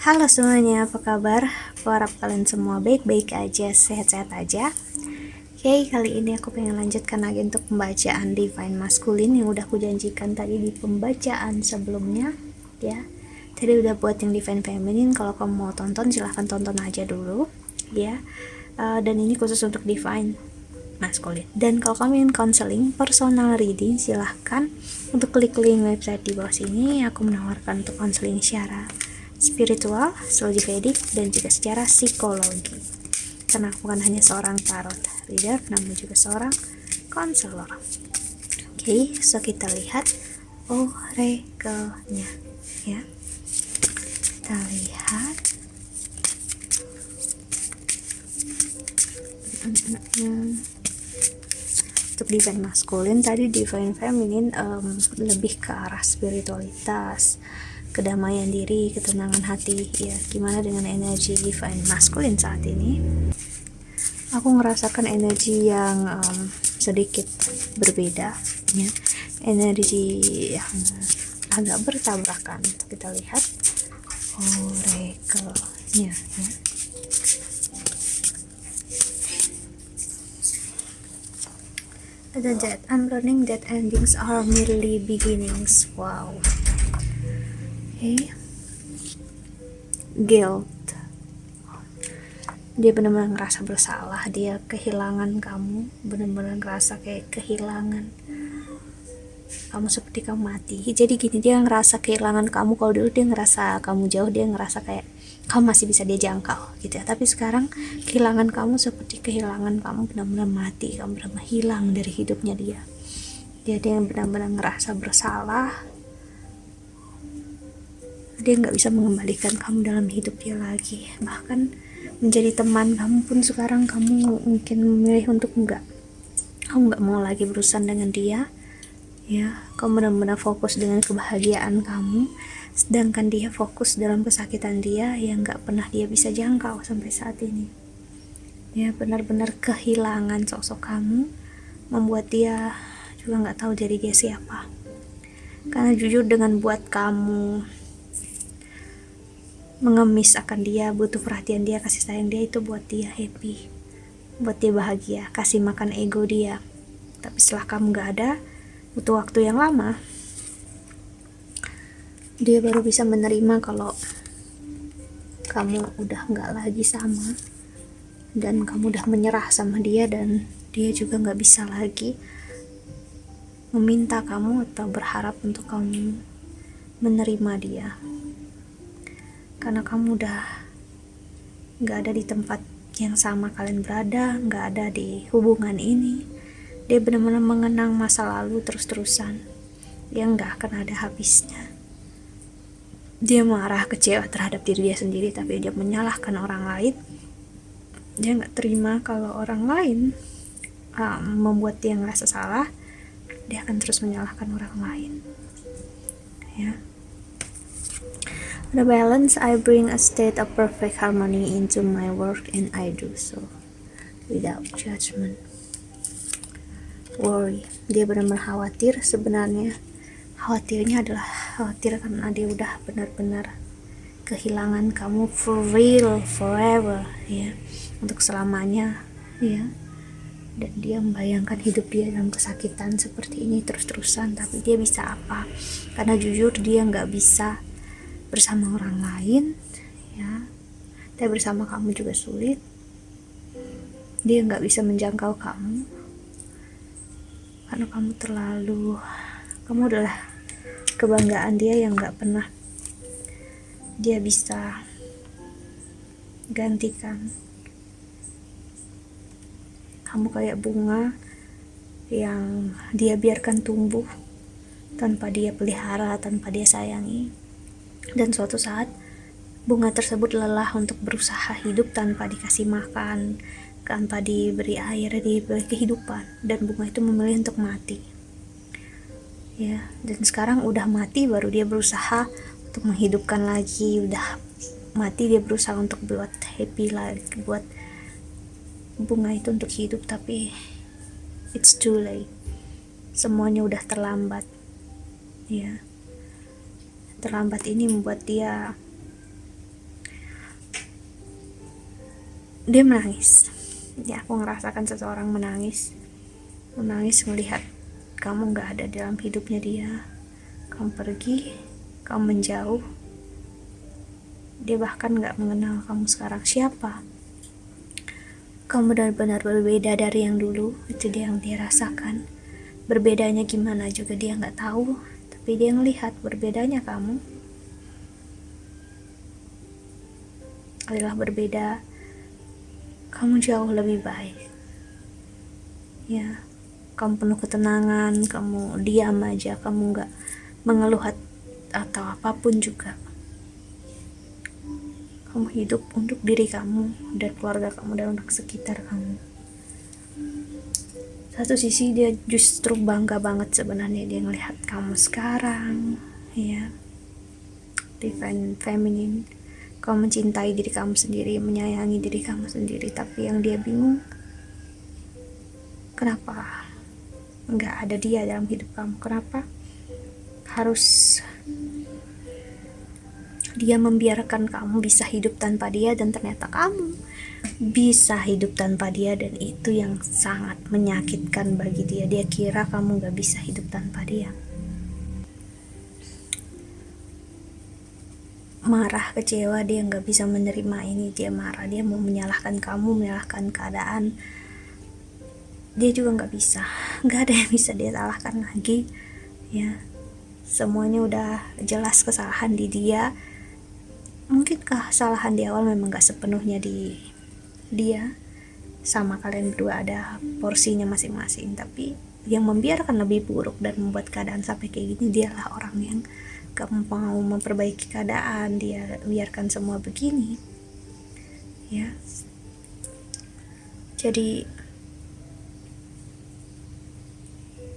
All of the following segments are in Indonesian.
Halo semuanya, apa kabar? Aku harap kalian semua baik-baik aja, sehat-sehat aja. Oke, kali ini aku pengen lanjutkan lagi untuk pembacaan Divine Masculine yang udah aku janjikan tadi di pembacaan sebelumnya. Ya, tadi udah buat yang Divine Feminine. Kalau kamu mau tonton, silahkan tonton aja dulu. Ya, dan ini khusus untuk Divine Masculine. Dan kalau kamu ingin counseling, personal reading, silahkan untuk klik link website di bawah sini. Aku menawarkan untuk counseling secara spiritual, astrologi Vedic, dan juga secara psikologi. Karena aku bukan hanya seorang tarot reader, namun juga seorang konselor. Oke, so kita lihat oracle-nya ya. Kita lihat. Untuk divine masculine tadi, divine feminine lebih ke arah spiritualitas, kedamaian diri, ketenangan hati. Ya, gimana dengan energi divine masculine saat ini? Aku ngerasakan energi yang sedikit berbeda, ya. Energi yang agak bertabrakan. Kita lihat oracle-nya, ya. Ada that I'm learning that endings are merely beginnings. Wow. Okay. Guilt. Dia benar-benar ngerasa bersalah, dia kehilangan kamu, benar-benar ngerasa kayak kehilangan kamu seperti kamu mati. Jadi gini, dia ngerasa kehilangan kamu. Kalau dulu dia ngerasa kamu jauh, dia ngerasa kayak kamu masih bisa dia jangkau gitu ya. Tapi sekarang kehilangan kamu seperti kehilangan kamu benar-benar mati, kamu benar-benar hilang dari hidupnya dia. Dia benar-benar ngerasa bersalah. Dia nggak bisa mengembalikan kamu dalam hidup dia lagi. Bahkan menjadi teman kamu pun sekarang kamu mungkin memilih untuk kamu nggak mau lagi berurusan dengan dia, ya. Kamu benar-benar fokus dengan kebahagiaan kamu, sedangkan dia fokus dalam kesakitan dia yang nggak pernah dia bisa jangkau sampai saat ini. Ya, benar-benar kehilangan sosok kamu membuat dia juga nggak tahu jadi dia siapa. Karena jujur, dengan buat kamu mengemis akan dia, butuh perhatian dia, kasih sayang dia, itu buat dia happy, buat dia bahagia, kasih makan ego dia. Tapi setelah kamu gak ada, butuh waktu yang lama, dia baru bisa menerima kalau kamu udah gak lagi sama, dan kamu udah menyerah sama dia, dan dia juga gak bisa lagi meminta kamu atau berharap untuk kamu menerima dia. Karena kamu udah gak ada di tempat yang sama kalian berada, gak ada di hubungan ini. Dia benar-benar mengenang masa lalu terus-terusan yang gak akan ada habisnya. Dia marah, kecewa terhadap diri dia sendiri, tapi dia menyalahkan orang lain. Dia gak terima kalau orang lain membuat dia ngerasa salah. Dia akan terus menyalahkan orang lain, ya. The balance, I bring a state of perfect harmony into my work, and I do so without judgment. Worry, dia benar-benar khawatir. Sebenarnya khawatirnya adalah khawatir karena dia udah benar-benar kehilangan kamu for real, forever, ya, untuk selamanya, ya. Dan dia membayangkan hidup dia dalam kesakitan seperti ini terus-terusan. Tapi dia bisa apa? Karena jujur, dia nggak bisa bersama orang lain, ya. Tapi bersama kamu juga sulit. Dia nggak bisa menjangkau kamu karena kamu adalah kebanggaan dia yang nggak pernah dia bisa gantikan. Kamu kayak bunga yang dia biarkan tumbuh tanpa dia pelihara, tanpa dia sayangi. Dan suatu saat bunga tersebut lelah untuk berusaha hidup tanpa dikasih makan, tanpa diberi air, diberi kehidupan, dan bunga itu memilih untuk mati, ya. Dan sekarang udah mati, baru dia berusaha untuk menghidupkan lagi. Udah mati, dia berusaha untuk buat happy lagi, buat bunga itu untuk hidup. Tapi it's too late, semuanya udah terlambat, ya. Terlambat ini membuat dia Dia menangis. Ya, aku ngerasakan seseorang menangis melihat kamu gak ada dalam hidupnya dia. Kamu pergi, kamu menjauh. Dia bahkan gak mengenal kamu sekarang siapa. Kamu benar-benar berbeda dari yang dulu. Itu dia yang dia rasakan. Berbedanya gimana juga dia gak tahu, tapi dia ngelihat berbedanya kamu adalah berbeda. Kamu jauh lebih baik. Ya, kamu penuh ketenangan, kamu diam aja, kamu gak mengeluh atau apapun juga. Kamu hidup untuk diri kamu dan keluarga kamu dan untuk sekitar kamu. Satu sisi dia justru bangga banget sebenarnya, dia ngelihat kamu sekarang, ya, divine feminine. Kamu mencintai diri kamu sendiri, menyayangi diri kamu sendiri, tapi yang dia bingung, kenapa nggak ada dia dalam hidup kamu? Kenapa harus dia membiarkan kamu bisa hidup tanpa dia, dan ternyata kamu bisa hidup tanpa dia, dan itu yang sangat menyakitkan bagi dia. Dia kira kamu gak bisa hidup tanpa dia. Marah, kecewa, dia gak bisa menerima ini. Dia marah, dia mau menyalahkan kamu, menyalahkan keadaan. Dia juga gak bisa, gak ada yang bisa dia salahkan lagi, ya. Semuanya udah jelas kesalahan di dia. Mungkinkah kesalahan di awal memang gak sepenuhnya di dia, sama kalian berdua ada porsinya masing-masing, tapi yang membiarkan lebih buruk dan membuat keadaan sampai kayak gini dialah orang yang gak mau memperbaiki keadaan. Dia biarkan semua begini, ya. Jadi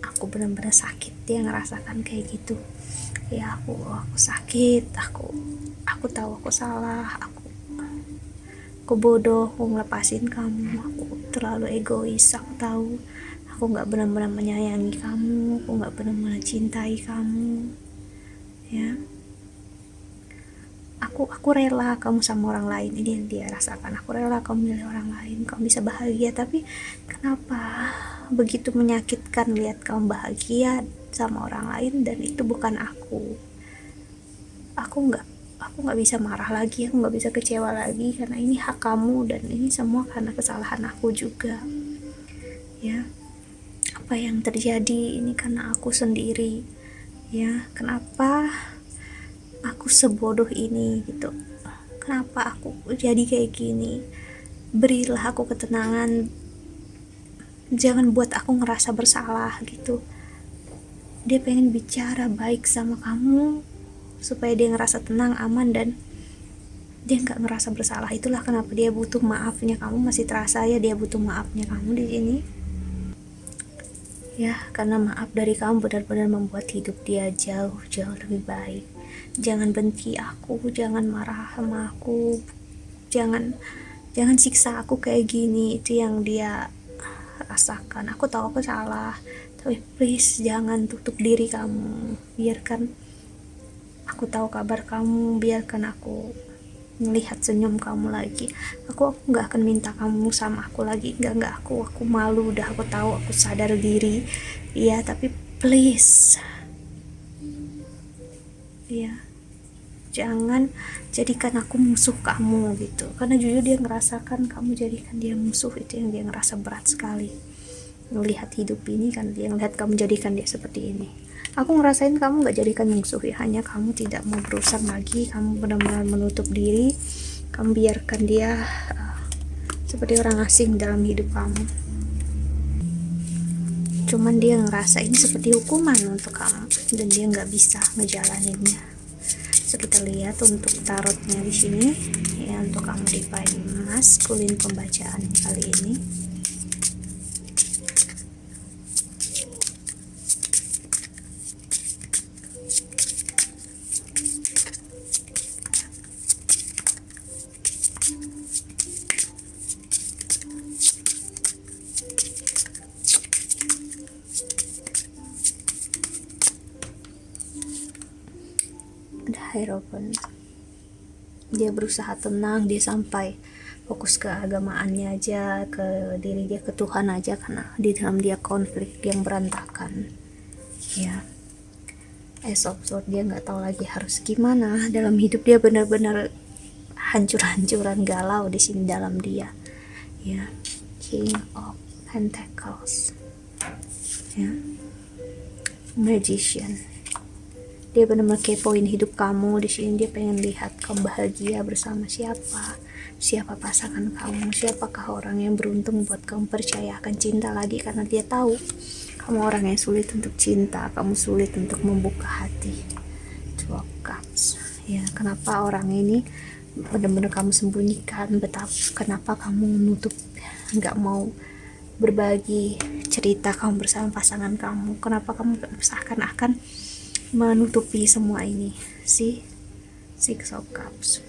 aku benar-benar sakit dia ngerasakan kayak gitu. Ya, aku sakit, aku tahu aku salah, aku bodoh, aku ngelepasin kamu, aku terlalu egois, aku tahu aku gak benar-benar menyayangi kamu, aku gak benar-benar cintai kamu, ya. Aku rela kamu sama orang lain, ini yang dia rasakan. Aku rela kamu milih orang lain, kamu bisa bahagia, tapi kenapa begitu menyakitkan lihat kamu bahagia sama orang lain, dan itu bukan aku. Aku nggak bisa marah lagi, aku nggak bisa kecewa lagi, karena ini hak kamu dan ini semua karena kesalahan aku juga, ya. Apa yang terjadi ini karena aku sendiri, ya. Kenapa aku sebodoh ini gitu, kenapa aku jadi kayak gini? Berilah aku ketenangan, jangan buat aku ngerasa bersalah gitu. Dia pengen bicara baik sama kamu supaya dia ngerasa tenang, aman, dan dia nggak ngerasa bersalah. Itulah kenapa dia butuh maafnya kamu. Masih terasa ya dia butuh maafnya kamu di sini, ya, karena maaf dari kamu benar-benar membuat hidup dia jauh-jauh lebih baik. Jangan benci aku, jangan marah sama aku, jangan siksa aku kayak gini. Itu yang dia rasakan. Aku tahu aku salah, tapi please jangan tutup diri kamu. Biarkan aku tahu kabar kamu, biarkan aku melihat senyum kamu lagi. Aku nggak akan minta kamu sama aku lagi, nggak, aku malu, udah aku tahu, aku sadar diri, ya, tapi please, ya, jangan jadikan aku musuh kamu gitu, karena jujur dia ngerasakan kamu jadikan dia musuh. Itu yang dia ngerasa berat sekali melihat hidup ini, kan dia ngelihat kamu jadikan dia seperti ini. Aku ngerasain kamu gak jadikan musuh, ya, hanya kamu tidak mau berurusan lagi, kamu benar-benar menutup diri, kamu biarkan dia seperti orang asing dalam hidup kamu. Cuman dia ngerasa ini seperti hukuman untuk kamu, dan dia gak bisa ngejalaninnya. So, kita lihat untuk tarotnya di sini, ya, untuk kamu divine masculine pembacaan kali ini. Hierophant. Dia berusaha tenang, dia sampai fokus ke agamaannya aja, ke diri dia, ke Tuhan aja, karena di dalam dia konflik yang berantakan ya. As absurd, dia nggak tahu lagi harus gimana dalam hidup. Dia benar-benar hancur-hancuran, galau di sini dalam dia ya. King of Pentacles ya, Magician. Dia benar-benar kepoin hidup kamu di sini. Dia pengen lihat kamu bahagia bersama siapa pasangan kamu, siapakah orang yang beruntung buat kamu percaya akan cinta lagi, karena dia tahu kamu orang yang sulit untuk cinta, kamu sulit untuk membuka hati. 12 Cups ya. Kenapa orang ini benar-benar kamu sembunyikan, kenapa kamu menutup, nggak mau berbagi cerita kamu bersama pasangan kamu, kenapa kamu seakan-akan menutupi semua ini sih. 6 of Cups.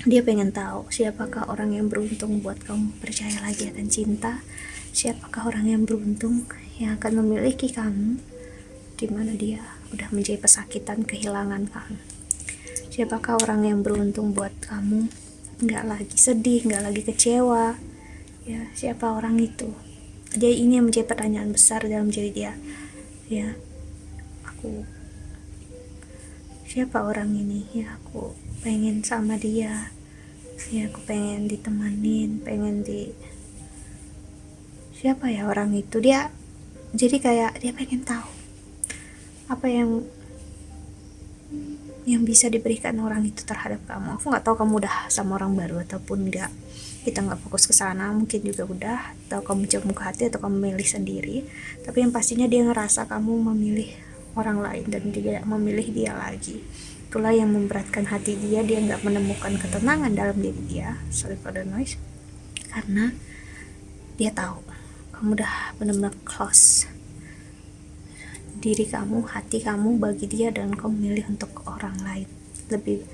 Dia pengen tahu siapakah orang yang beruntung buat kamu percaya lagi akan cinta, siapakah orang yang beruntung yang akan memiliki kamu dimana dia udah menjadi pesakitan kehilangan kamu. Siapakah orang yang beruntung buat kamu nggak lagi sedih, nggak lagi kecewa ya. Siapa orang itu? Jadi ini yang menjadi pertanyaan besar dalam diri dia ya. Siapa orang ini ya, aku pengen sama dia ya, aku pengen ditemanin, siapa ya orang itu. Dia jadi kayak dia pengen tahu apa yang bisa diberikan orang itu terhadap kamu. Aku nggak tahu kamu udah sama orang baru ataupun enggak, kita nggak fokus ke sana, mungkin juga udah, atau kamu coba buka hati, atau kamu memilih sendiri. Tapi yang pastinya dia ngerasa kamu memilih orang lain dan tidak memilih dia lagi. Itulah yang memberatkan hati dia. Dia nggak menemukan ketenangan dalam diri dia. Sorry for the noise. Karena dia tahu kamu udah benar-benar close diri kamu, hati kamu bagi dia, dan kamu memilih untuk orang lain. Lebih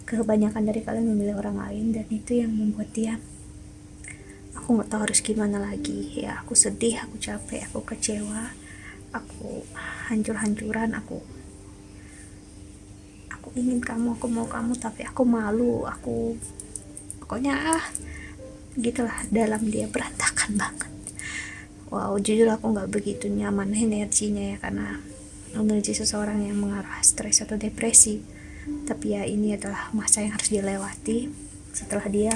kebanyakan dari kalian memilih orang lain, dan itu yang membuat dia, aku nggak tahu harus gimana lagi ya. Aku sedih, aku capek, aku kecewa, aku hancur-hancuran, aku ingin kamu, aku mau kamu, tapi aku malu, aku pokoknya gitulah. Dalam dia berantakan banget. Wow, jujur aku nggak begitu nyaman energinya ya, karena energi seseorang yang mengarah stres atau depresi. Tapi ya ini adalah masa yang harus dilewati setelah dia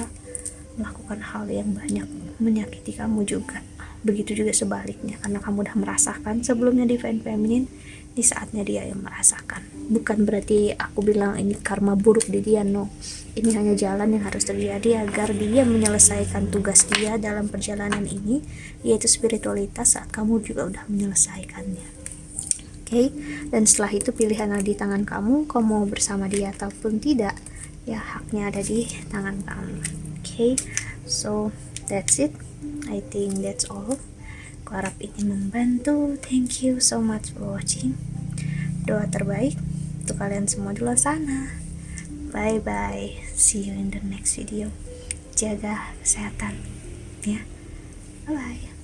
melakukan hal yang banyak menyakiti kamu juga. Begitu juga sebaliknya, karena kamu udah merasakan sebelumnya Divine Feminine, di saatnya dia yang merasakan. Bukan berarti aku bilang ini karma buruk di dia, no. Ini hanya jalan yang harus terjadi agar dia menyelesaikan tugas dia dalam perjalanan ini, yaitu spiritualitas, saat kamu juga udah menyelesaikannya. Oke, dan setelah itu pilihan ada di tangan kamu mau bersama dia ataupun tidak, ya haknya ada di tangan kamu. Oke, so that's it. I think that's all. Aku harap ini membantu. Thank you so much for watching. Doa terbaik untuk kalian semua di luar sana. Bye bye. See you in the next video. Jaga kesehatan ya. Bye bye.